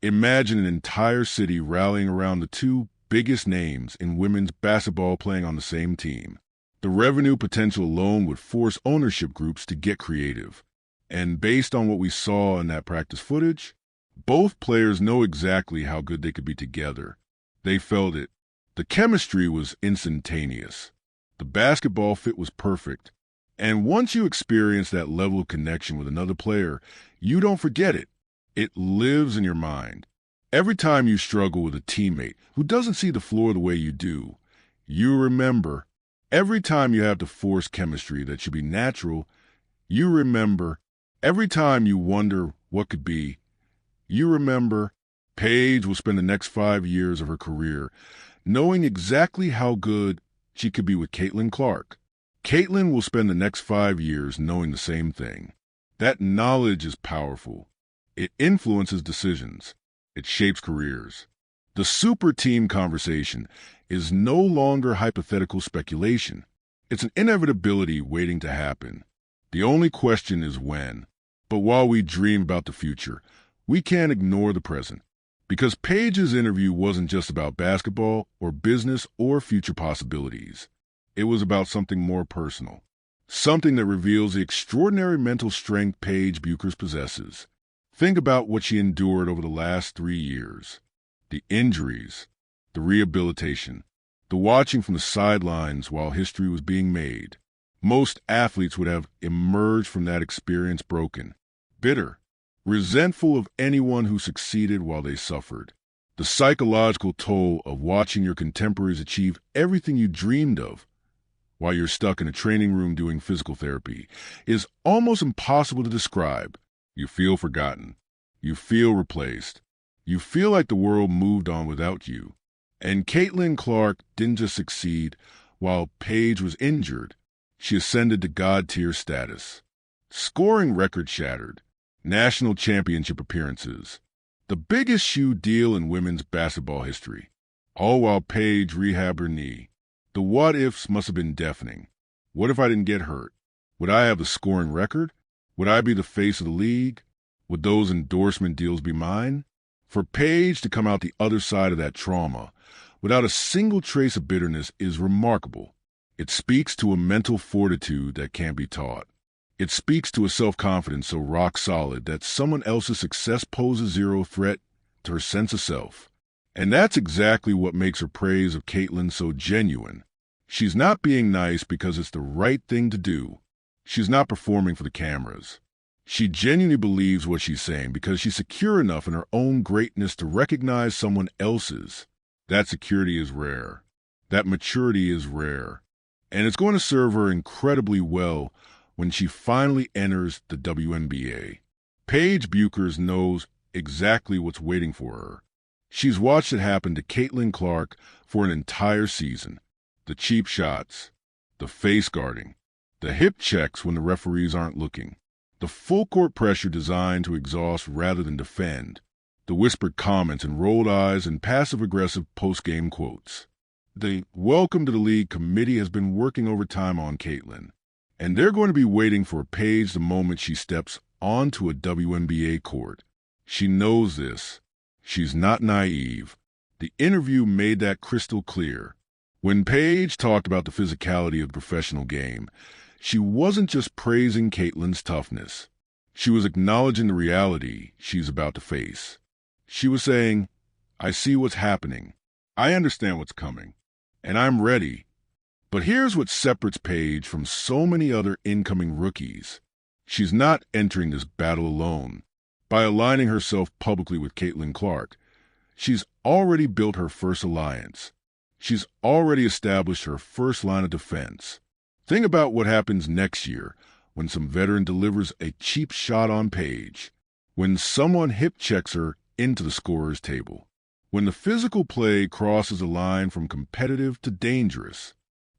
Imagine an entire city rallying around the two biggest names in women's basketball playing on the same team. The revenue potential alone would force ownership groups to get creative. And based on what we saw in that practice footage, both players know exactly how good they could be together. They felt it. The chemistry was instantaneous. The basketball fit was perfect. And once you experience that level of connection with another player, you don't forget it. It lives in your mind. Every time you struggle with a teammate who doesn't see the floor the way you do, you remember. Every time you have to force chemistry that should be natural, you remember. Every time you wonder what could be, you remember. Paige will spend the next 5 years of her career knowing exactly how good she could be with Caitlin Clark. Caitlin will spend the next 5 years knowing the same thing. That knowledge is powerful. It influences decisions. It shapes careers. The super team conversation is no longer hypothetical speculation. It's an inevitability waiting to happen. The only question is when. But while we dream about the future, we can't ignore the present. Because Paige's interview wasn't just about basketball or business or future possibilities. It was about something more personal. Something that reveals the extraordinary mental strength Paige Bueckers possesses. Think about what she endured over the last 3 years. The injuries, the rehabilitation, the watching from the sidelines while history was being made. Most athletes would have emerged from that experience broken, bitter, resentful of anyone who succeeded while they suffered. The psychological toll of watching your contemporaries achieve everything you dreamed of while you're stuck in a training room doing physical therapy is almost impossible to describe. You feel forgotten. You feel replaced. You feel like the world moved on without you. And Caitlin Clark didn't just succeed while Paige was injured. She ascended to God-tier status. Scoring record shattered. National championship appearances. The biggest shoe deal in women's basketball history. All while Paige rehabbed her knee. The what-ifs must have been deafening. What if I didn't get hurt? Would I have the scoring record? Would I be the face of the league? Would those endorsement deals be mine? For Paige to come out the other side of that trauma without a single trace of bitterness is remarkable. It speaks to a mental fortitude that can't be taught. It speaks to a self-confidence so rock solid that someone else's success poses zero threat to her sense of self. And that's exactly what makes her praise of Caitlin so genuine. She's not being nice because it's the right thing to do. She's not performing for the cameras. She genuinely believes what she's saying because she's secure enough in her own greatness to recognize someone else's. That security is rare. That maturity is rare. And it's going to serve her incredibly well when she finally enters the WNBA. Paige Bueckers knows exactly what's waiting for her. She's watched it happen to Caitlin Clark for an entire season. The cheap shots, the face guarding, the hip checks when the referees aren't looking, the full-court pressure designed to exhaust rather than defend, the whispered comments and rolled eyes and passive-aggressive post-game quotes. The Welcome to the League committee has been working overtime on Caitlin, and they're going to be waiting for Paige the moment she steps onto a WNBA court. She knows this. She's not naive. The interview made that crystal clear. When Paige talked about the physicality of the professional game, she wasn't just praising Caitlin's toughness. She was acknowledging the reality she's about to face. She was saying, I see what's happening. I understand what's coming. And I'm ready. But here's what separates Paige from so many other incoming rookies. She's not entering this battle alone. By aligning herself publicly with Caitlin Clark, she's already built her first alliance. She's already established her first line of defense. Think about what happens next year when some veteran delivers a cheap shot on Paige, when someone hip checks her into the scorer's table, when the physical play crosses a line from competitive to dangerous.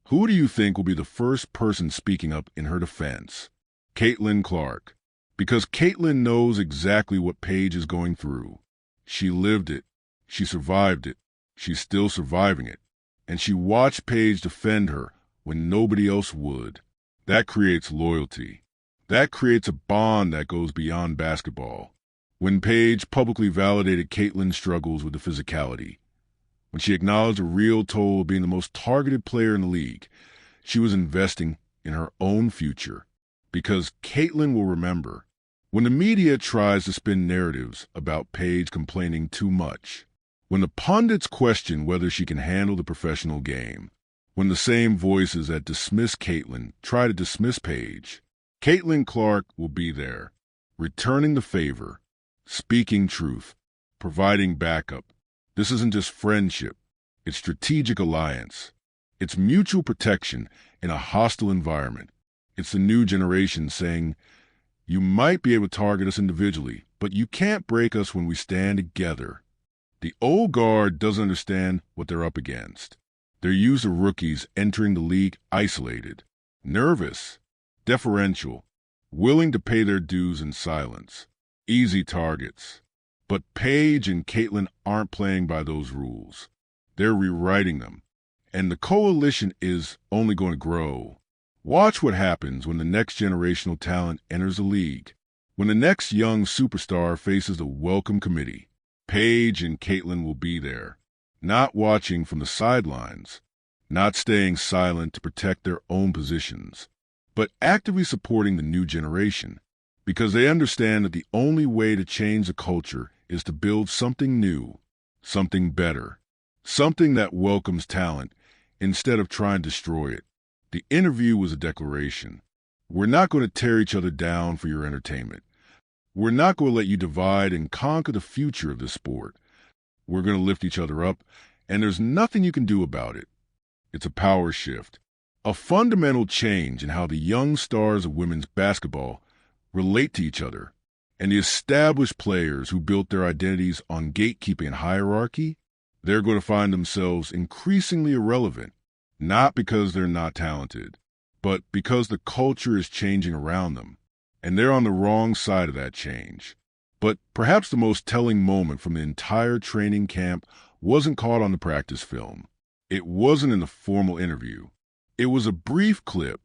Who do you think will be the first person speaking up in her defense? Caitlin Clark. Because Caitlin knows exactly what Paige is going through. She lived it. She survived it. She's still surviving it. And she watched Paige defend her when nobody else would. That creates loyalty. That creates a bond that goes beyond basketball. When Paige publicly validated Caitlyn's struggles with the physicality, when she acknowledged the real toll of being the most targeted player in the league, she was investing in her own future. Because Caitlyn will remember, when the media tries to spin narratives about Paige complaining too much, when the pundits question whether she can handle the professional game, when the same voices that dismiss Caitlyn try to dismiss Paige, Caitlin Clark will be there, returning the favor, speaking truth, providing backup. This isn't just friendship, it's strategic alliance. It's mutual protection in a hostile environment. It's the new generation saying, you might be able to target us individually, but you can't break us when we stand together. The old guard doesn't understand what they're up against. They're used to rookies entering the league isolated, nervous, deferential, willing to pay their dues in silence, easy targets. But Paige and Caitlyn aren't playing by those rules. They're rewriting them. And the coalition is only going to grow. Watch what happens when the next generational talent enters the league. When the next young superstar faces the welcome committee, Paige and Caitlyn will be there, not watching from the sidelines, not staying silent to protect their own positions, but actively supporting the new generation, because they understand that the only way to change the culture is to build something new, something better, something that welcomes talent instead of trying to destroy it. The interview was a declaration. We're not going to tear each other down for your entertainment. We're not going to let you divide and conquer the future of this sport. We're going to lift each other up, and there's nothing you can do about it. It's a power shift, a fundamental change in how the young stars of women's basketball relate to each other. And the established players who built their identities on gatekeeping and hierarchy, they're going to find themselves increasingly irrelevant, not because they're not talented, but because the culture is changing around them, and they're on the wrong side of that change. But perhaps the most telling moment from the entire training camp wasn't caught on the practice film. It wasn't in the formal interview. It was a brief clip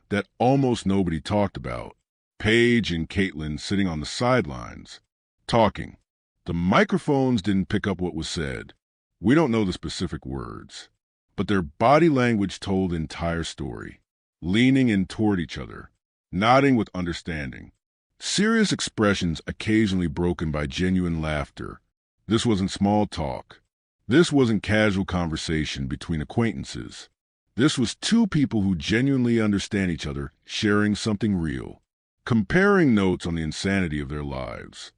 that almost nobody talked about. Paige and Caitlyn sitting on the sidelines, talking. The microphones didn't pick up what was said. We don't know the specific words, but their body language told the entire story. Leaning in toward each other, nodding with understanding. Serious expressions occasionally broken by genuine laughter. This wasn't small talk. This wasn't casual conversation between acquaintances. This was two people who genuinely understand each other, sharing something real. Comparing notes on the insanity of their lives,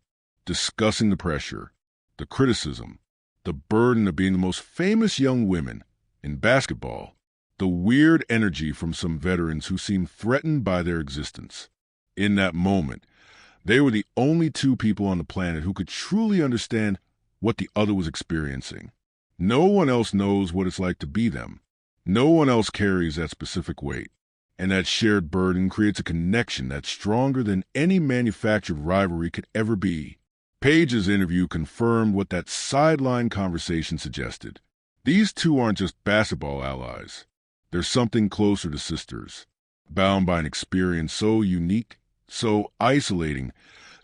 discussing the pressure, the criticism, the burden of being the most famous young women in basketball, the weird energy from some veterans who seemed threatened by their existence. In that moment, they were the only two people on the planet who could truly understand what the other was experiencing. No one else knows what it's like to be them. No one else carries that specific weight. And that shared burden creates a connection that's stronger than any manufactured rivalry could ever be. Paige's interview confirmed what that sideline conversation suggested. These two aren't just basketball allies. They're something closer to sisters, bound by an experience so unique, so isolating,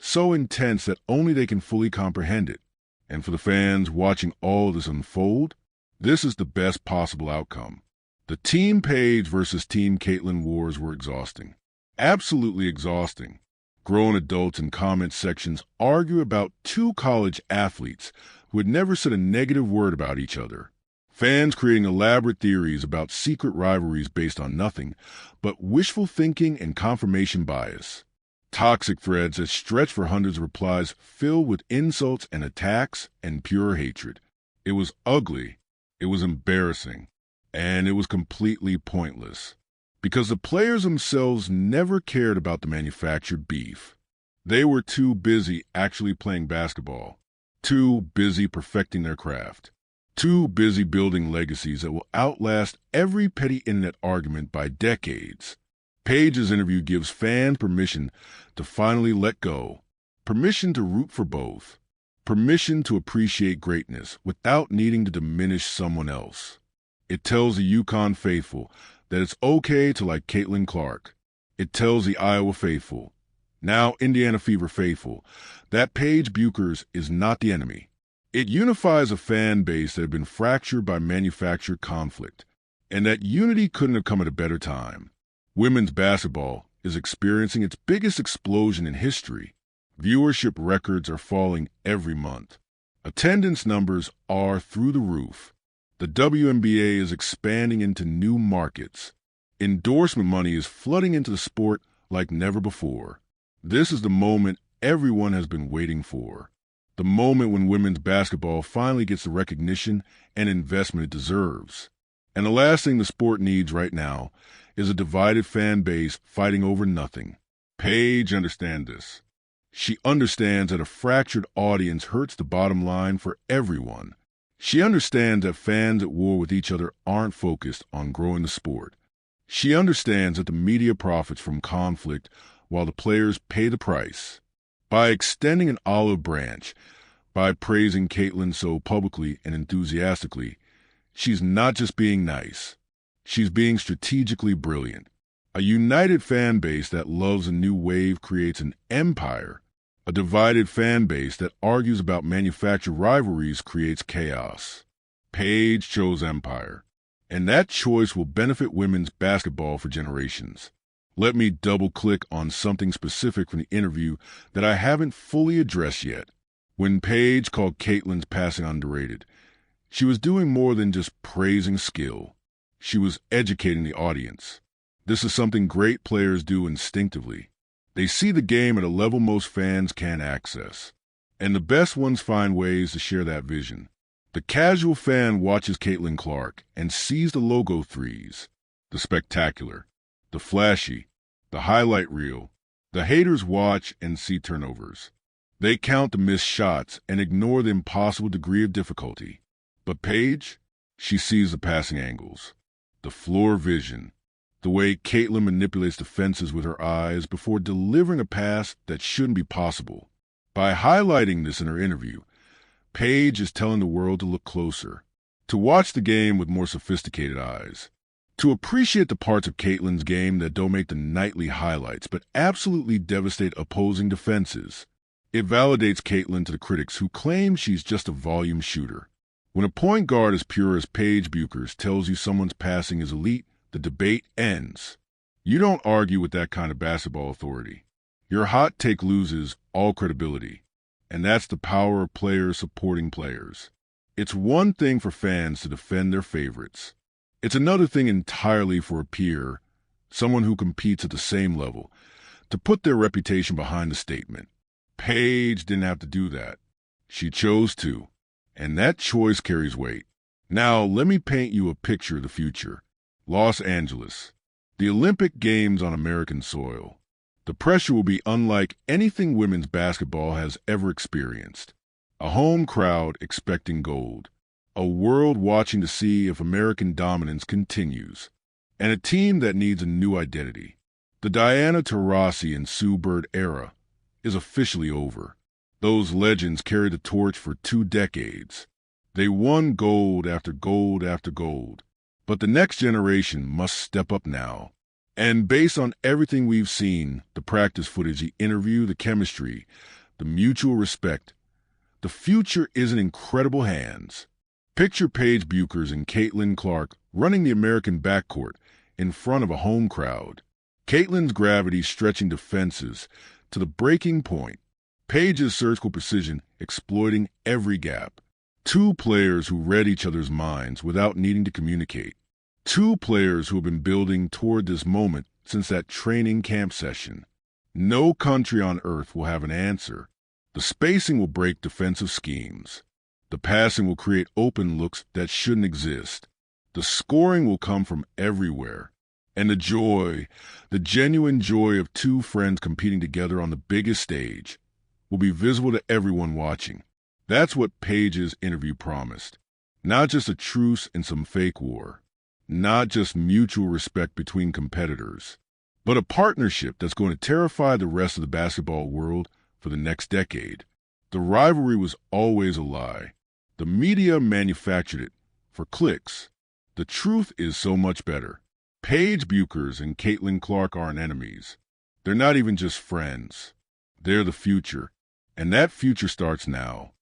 so intense that only they can fully comprehend it. And for the fans watching all this unfold, this is the best possible outcome. The Team Paige versus Team Caitlyn wars were exhausting. Absolutely exhausting. Grown adults in comment sections argue about two college athletes who had never said a negative word about each other. Fans creating elaborate theories about secret rivalries based on nothing but wishful thinking and confirmation bias. Toxic threads that stretch for hundreds of replies filled with insults and attacks and pure hatred. It was ugly. It was embarrassing. And it was completely pointless, because the players themselves never cared about the manufactured beef. They were too busy actually playing basketball, too busy perfecting their craft, too busy building legacies that will outlast every petty internet argument by decades. Paige's interview gives fans permission to finally let go, permission to root for both, permission to appreciate greatness without needing to diminish someone else. It tells the UConn faithful that it's okay to like Caitlyn Clark. It tells the Iowa faithful, Now, Indiana Fever faithful, that Paige Bueckers is not the enemy. It unifies a fan base that had been fractured by manufactured conflict, and that unity couldn't have come at a better time. Women's basketball is experiencing its biggest explosion in history. Viewership records are falling every month. Attendance numbers are through the roof. The WNBA is expanding into new markets. Endorsement money is flooding into the sport like never before. This is the moment everyone has been waiting for. The moment when women's basketball finally gets the recognition and investment it deserves. And the last thing the sport needs right now is a divided fan base fighting over nothing. Paige understands this. She understands that a fractured audience hurts the bottom line for everyone. She understands that fans at war with each other aren't focused on growing the sport. She understands that the media profits from conflict while the players pay the price. By extending an olive branch, by praising Caitlin so publicly and enthusiastically, she's not just being nice. She's being strategically brilliant. A united fan base that loves a new wave creates an empire. A divided fan base that argues about manufactured rivalries creates chaos. Paige chose empire, and that choice will benefit women's basketball for generations. Let me double-click on something specific from the interview that I haven't fully addressed yet. When Paige called Caitlin's passing underrated, she was doing more than just praising skill. She was educating the audience. This is something great players do instinctively. They see the game at a level most fans can't access. And the best ones find ways to share that vision. The casual fan watches Caitlin Clark and sees the logo threes, the spectacular, the flashy, the highlight reel. The haters watch and see turnovers. They count the missed shots and ignore the impossible degree of difficulty. But Paige, she sees the passing angles, the floor vision, the way Caitlin manipulates defenses with her eyes before delivering a pass that shouldn't be possible. By highlighting this in her interview, Paige is telling the world to look closer, to watch the game with more sophisticated eyes, to appreciate the parts of Caitlin's game that don't make the nightly highlights but absolutely devastate opposing defenses. It validates Caitlin to the critics who claim she's just a volume shooter. When a point guard as pure as Paige Bueckers tells you someone's passing is elite, the debate ends. You don't argue with that kind of basketball authority. Your hot take loses all credibility. And that's the power of players supporting players. It's one thing for fans to defend their favorites. It's another thing entirely for a peer, someone who competes at the same level, to put their reputation behind the statement. Paige didn't have to do that. She chose to. And that choice carries weight. Now, let me paint you a picture of the future. Los Angeles, the Olympic Games on American soil. The pressure will be unlike anything women's basketball has ever experienced. A home crowd expecting gold. A world watching to see if American dominance continues. And a team that needs a new identity. The Diana Taurasi and Sue Bird era is officially over. Those legends carried the torch for 2 decades. They won gold after gold after gold. But the next generation must step up now. And based on everything we've seen, the practice footage, the interview, the chemistry, the mutual respect, the future is in incredible hands. Picture Paige Bueckers and Caitlin Clark running the American backcourt in front of a home crowd. Caitlin's gravity stretching defenses to the breaking point. Paige's surgical precision exploiting every gap. 2 players who read each other's minds without needing to communicate. 2 players who have been building toward this moment since that training camp session. No country on earth will have an answer. The spacing will break defensive schemes. The passing will create open looks that shouldn't exist. The scoring will come from everywhere. And the joy, the genuine joy of 2 friends competing together on the biggest stage, will be visible to everyone watching. That's what Paige's interview promised. Not just a truce in some fake war. Not just mutual respect between competitors. But a partnership that's going to terrify the rest of the basketball world for the next decade. The rivalry was always a lie. The media manufactured it for clicks. The truth is so much better. Paige Bueckers and Caitlin Clark aren't enemies. They're not even just friends. They're the future. And that future starts now.